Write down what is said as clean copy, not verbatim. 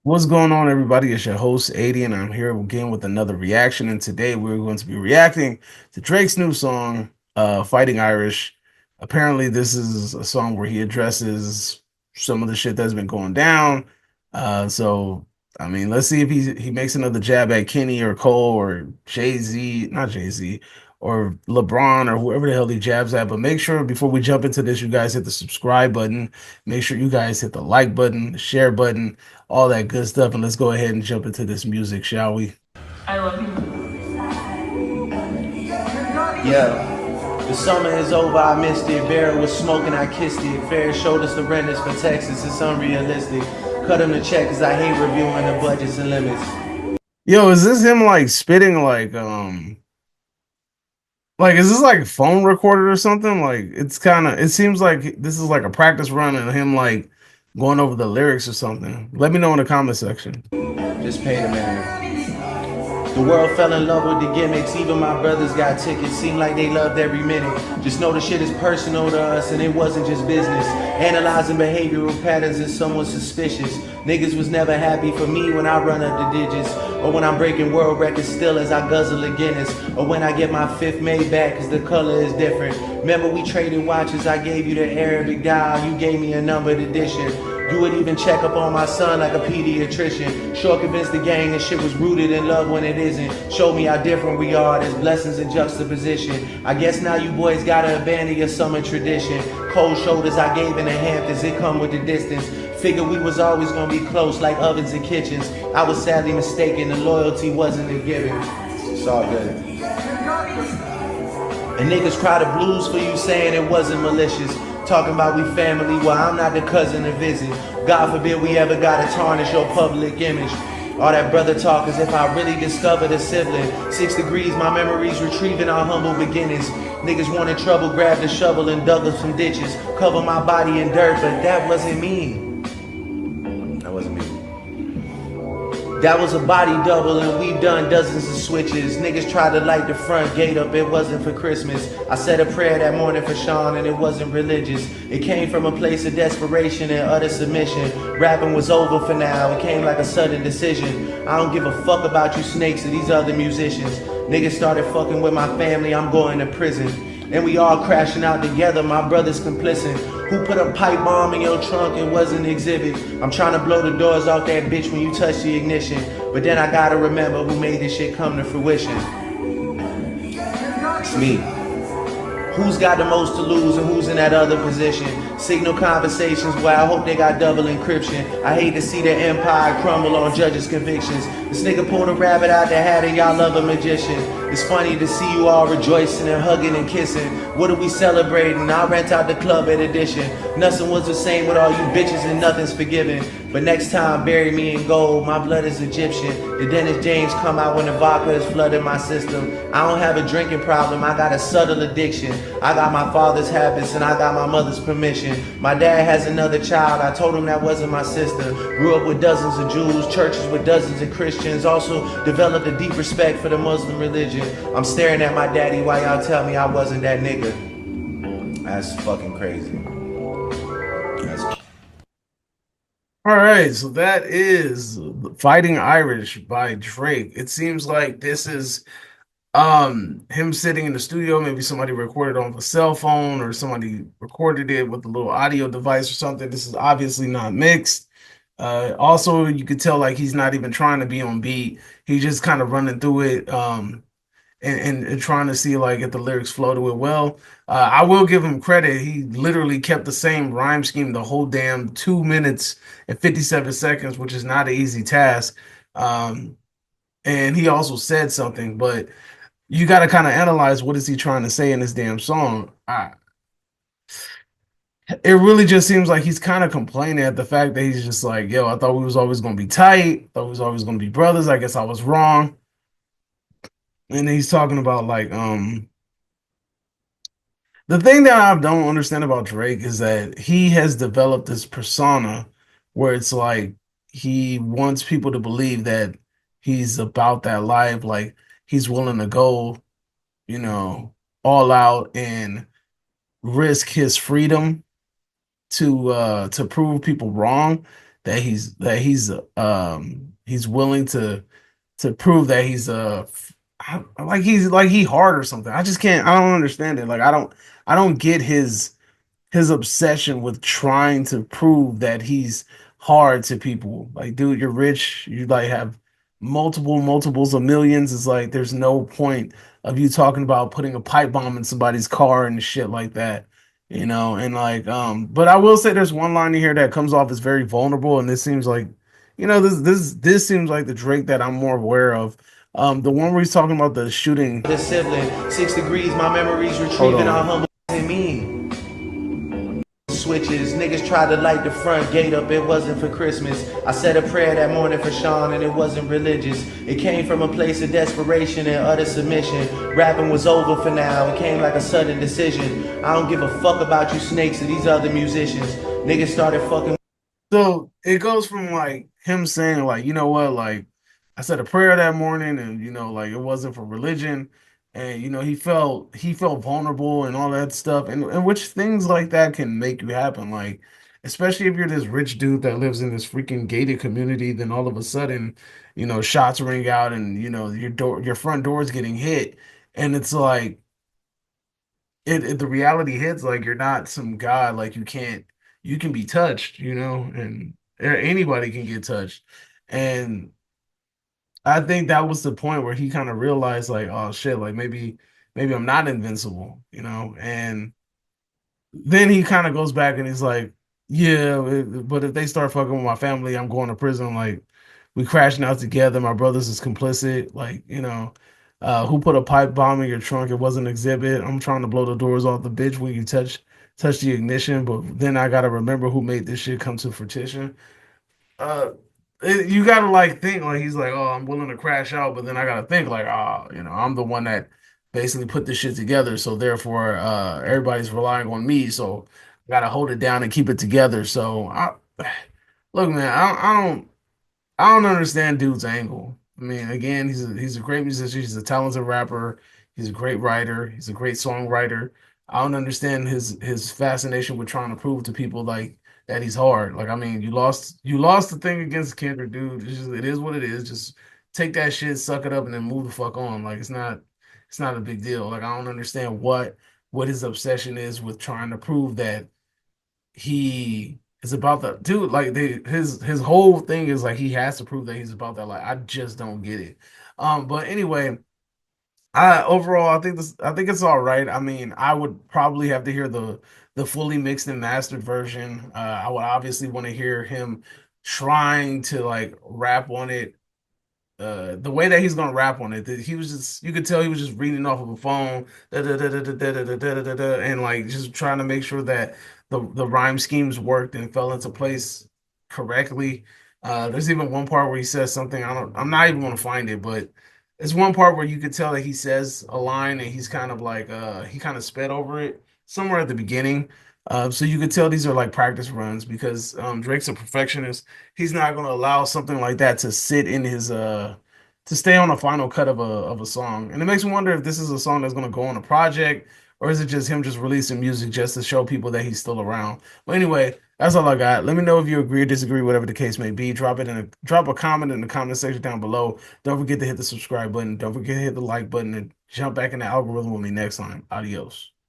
What's going on, everybody? It's your host, 80, and I'm here again with another reaction. And today we're going to be reacting to Drake's new song, Fighting Irish. Apparently, this is a song where he addresses some of the shit that's been going down. I mean, let's see if he makes another jab at Kenny or Cole or Jay-Z, not Jay-Z, or LeBron or whoever the hell he jabs at. But make sure before we jump into this, you guys hit the subscribe button. Make sure you guys hit the like button, the share button, all that good stuff. And let's go ahead and jump into this music, shall we? I love you. Yeah. The summer is over, I missed it. Barrel was smoking, I kissed it. Fair showed us the renters for Texas, it's unrealistic. Cut him the check, cause I hate reviewing the budgets and limits. Yo, is this him like spitting like is this like phone recorded or something? Like it seems like this is like a practice run and him like going over the lyrics or something. Let me know in the comment section. Just pay the man. The world fell in love with the gimmicks. Even my brothers got tickets. Seemed like they loved every minute. Just know the shit is personal to us and it wasn't just business. Analyzing behavioral patterns is somewhat suspicious. Niggas was never happy for me when I run up the digits. Or when I'm breaking world records still as I guzzle a Guinness. Or when I get my fifth made back cause the color is different. Remember we traded watches. I gave you the Arabic dial. You gave me a numbered edition. You would even check up on my son like a pediatrician. Sure convinced the gang that shit was rooted in love when it isn't. Showed me how different we are, there's blessings in juxtaposition. I guess now you boys gotta abandon your summer tradition. Cold shoulders I gave in the Hamptons, it come with the distance. Figured we was always gonna be close like ovens and kitchens. I was sadly mistaken, the loyalty wasn't a given. It's all good. And niggas cry the blues for you saying it wasn't malicious. Talking about we family, well I'm not the cousin to visit. God forbid we ever gotta tarnish your public image. All that brother talk as if I really discovered a sibling. 6 degrees, my memories retrieving our humble beginnings. Niggas wanted trouble, grabbed a shovel and dug up some ditches. Cover my body in dirt, but that wasn't me. That wasn't me. That was a body double and we've done dozens of switches. Niggas tried to light the front gate up, it wasn't for Christmas. I said a prayer that morning for Sean and it wasn't religious. It came from a place of desperation and utter submission. Rapping was over for now, it came like a sudden decision. I don't give a fuck about you snakes or these other musicians. Niggas started fucking with my family, I'm going to prison. And we all crashing out together, my brother's complicit. Who put a pipe bomb in your trunk and wasn't exhibit? I'm trying to blow the doors off that bitch when you touch the ignition. But then I gotta remember who made this shit come to fruition. It's me. Who's got the most to lose and who's in that other position? Signal conversations where I hope they got double encryption. I hate to see the empire crumble on judges' convictions. This nigga pulled a rabbit out the hat and y'all love a magician. It's funny to see you all rejoicing and hugging and kissing. What are we celebrating? I'll rent out the club at Edition. Nothing was the same with all you bitches and nothing's forgiven. But next time bury me in gold, my blood is Egyptian. The Dennis James come out when the vodka is flooding my system. I don't have a drinking problem, I got a subtle addiction. I got my father's habits and I got my mother's permission. My dad has another child, I told him that wasn't my sister. Grew up with dozens of Jews, churches with dozens of Christians. Also developed a deep respect for the Muslim religion. I'm staring at my daddy while y'all tell me I wasn't that nigga. That's fucking crazy. That's All right, so that is Fighting Irish by Drake. It seems like this is him sitting in the studio. Maybe somebody recorded on a cell phone or somebody recorded it with a little audio device or something. This is obviously not mixed. Also, you could tell like he's not even trying to be on beat. He's just kind of running through it. And trying to see like if the lyrics flow to it well. I will give him credit. He literally kept the same rhyme scheme the whole damn 2 minutes and 57 seconds, which is not an easy task. And he also said something, but you got to kind of analyze what is he trying to say in this damn song. It really just seems like he's kind of complaining at the fact that he's just like, yo, I thought we was always gonna be tight, thought we was always gonna be brothers. I guess I was wrong. And he's talking about like the thing that I don't understand about Drake is that he has developed this persona where it's like he wants people to believe that he's about that life, like he's willing to go, you know, all out and risk his freedom to prove people wrong. he's willing to prove that like he's like he hard or something. I don't understand it. Like I don't get his obsession with trying to prove that he's hard to people. Like, dude, you're rich. You like have multiples of millions. It's like there's no point of you talking about putting a pipe bomb in somebody's car and shit like that. And like but I will say there's one line in here that comes off as very vulnerable, and this seems like this seems like the Drake that I'm more aware of. The one where he's talking about the shooting. The sibling, 6 degrees, my memories Hold retrieving our on. humble and me. Switches, niggas tried to light the front gate up, it wasn't for Christmas. I said a prayer that morning for Sean and it wasn't religious. It came from a place of desperation and utter submission. Rapping was over for now, it came like a sudden decision. I don't give a fuck about you snakes or these other musicians. Niggas started fucking. So it goes from like him saying like, you know what, like I said a prayer that morning, and like it wasn't for religion, and he felt vulnerable and all that stuff, and which things like that can make you happen, like especially if you're this rich dude that lives in this freaking gated community, then all of a sudden, shots ring out, and your front door is getting hit, and it's like the reality hits, like you're not some god, like you can be touched, and anybody can get touched. And I think that was the point where he kind of realized like, oh shit, like maybe I'm not invincible, and then he kind of goes back and he's like, yeah, but if they start fucking with my family, I'm going to prison. Like, we crashing out together. My brothers is complicit. Like, who put a pipe bomb in your trunk? It wasn't an exhibit. I'm trying to blow the doors off the bitch when you touch the ignition. But then I gotta remember who made this shit come to fruition. uh you gotta like think like he's like, oh, I'm willing to crash out, but then I gotta think like, oh, I'm the one that basically put this shit together, so therefore everybody's relying on me, so I gotta hold it down and keep it together. So look, man, I don't understand dude's angle. I mean, again, he's a great musician. He's a talented rapper. He's a great writer. He's a great songwriter. I don't understand his fascination with trying to prove to people like that he's hard. Like, I mean, you lost the thing against Kendrick, dude. It is what it is. Just take that shit, suck it up, and then move the fuck on. Like, it's not a big deal. Like, I don't understand what his obsession is with trying to prove that he is about the dude. Like his whole thing is like he has to prove that he's about that. Like I just don't get it. But anyway, I think it's all right. I mean, I would probably have to hear the fully mixed and mastered version. I would obviously want to hear him trying to like rap on it, the way that he's gonna rap on it, that he was just you could tell he was just reading off of a phone, and like just trying to make sure that the rhyme schemes worked and fell into place correctly. There's even one part where he says something, I'm not even gonna find it, but it's one part where you could tell that he says a line and he's kind of like he kind of sped over it somewhere at the beginning. So you could tell these are like practice runs because Drake's a perfectionist. He's not going to allow something like that to sit in his to stay on a final cut of a song. And it makes me wonder if this is a song that's going to go on a project, or is it just him just releasing music just to show people that he's still around. But anyway, that's all I got. Let me know if you agree or disagree, whatever the case may be. Drop a comment in the comment section down below. Don't forget to hit the subscribe button. Don't forget to hit the like button and jump back in the algorithm with me next time. Adios.